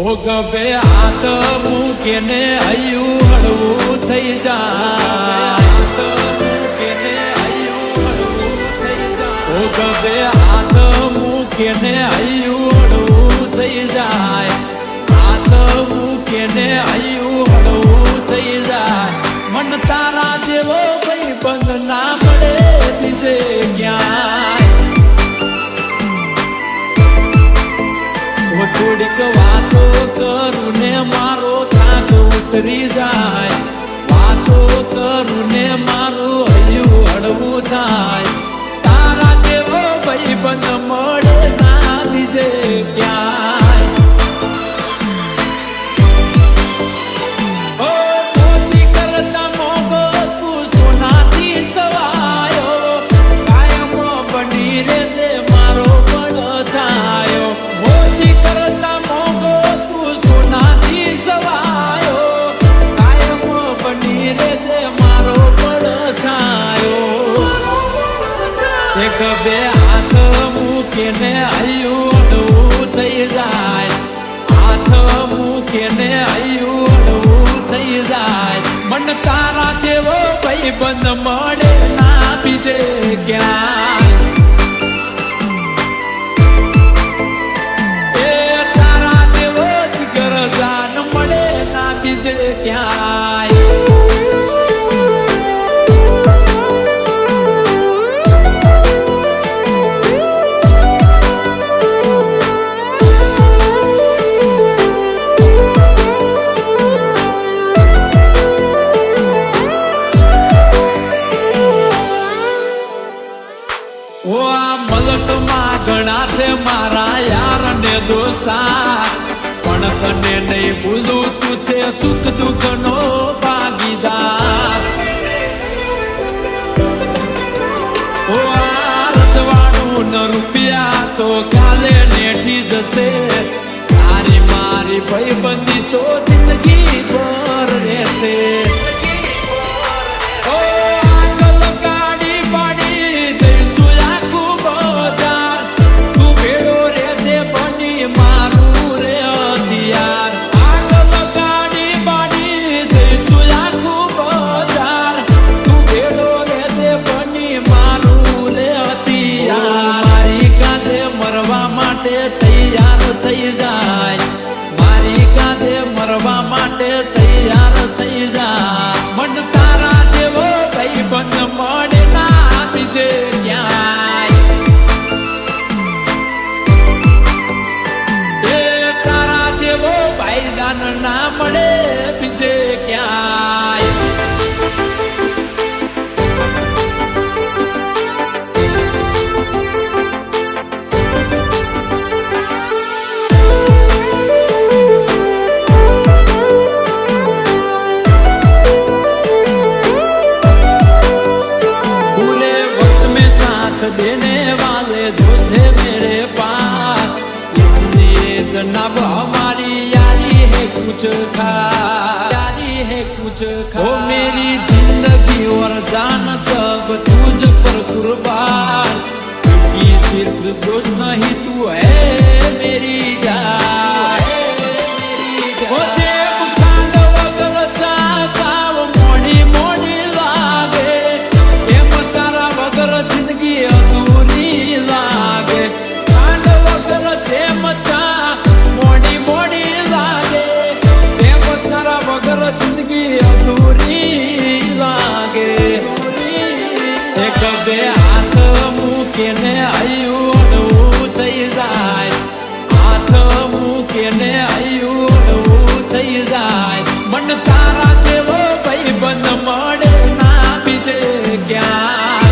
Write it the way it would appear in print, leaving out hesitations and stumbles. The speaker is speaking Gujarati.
ગભે હાથ મૂકીને હૈયું હળવું થઈ જાય. ગભે હાથ મૂકીને હૈયું હળવું થઈ જાય. હાથ મૂકીને હૈયું હળવું થઈ જાય. મન તારા જેવો ભાઈ બંધ ના મળે બીજે ક્યાંય. થોડીક વાતો કરું ને મારો થાક ઉતરી જાય. વાતો કરું ને મારું હૈયું હળવું થાય. તારા જેવો ભાઈ બંધ મળે ના બીજે ક્યાંય. ઓ મોતી કરતા મોગો તું સોનાથી સવાયો. કાયમ બની રે તે મારો પડછાયો. મોતી કરતા મોગો તું સોનાથી સવાયો. કાયમ બની રે તે મારો પડછાયો. એક બે હાથ મૂકીને હૈયું હળવું થઈ જાય. હાથ મૂકીને હૈયું હળવું થઈ જાય. મન તારા જેવો ભાઈ બંધ મળે ના બીજે ક્યાંય. એ તારા જેવો જીગર જાન મળે ના બીજે ક્યાંય. મલકમાં ઘણા છે મારા યાર ને દોસ્તાર. પણ તને નહીં ભૂલું તું છે સુખ દુઃખ નો ભાગીદાર. ઓ આ રજવાડું ન રૂપિયા તો કાલે નેઠી જશે. તારી મારી ભાઈબંધી તો જિંદગી ભર રહેશે. તૈયાર થઈ જાય. મારી કાંધે મરવા માટે તૈયાર થઈ જાય. મન તારા જેવો ભાઈ બંધ મળે ના બીજે ક્યાંય. એ તારા જેવો ભાઈ જાન ના મળે બીજે ક્યાંય. देने वाले दोस्त है मेरे पास. इसलिए जनाब हमारी यारी है कुछ खास. यारी है कुछ खास. ओ मेरी जिंदगी और जान सब तुझ पर कुर्बान. क्योंकि सिर्फ दोस्त नहीं तू है मेरी जान. ગભે હાથ મૂકીને હૈયું હળવું થઈ જાય. હાથ મૂકીને હૈયું હળવું થઈ જાય. મન તારા જેવો ભાઈ બંધ મળે ના બીજે ક્યાં.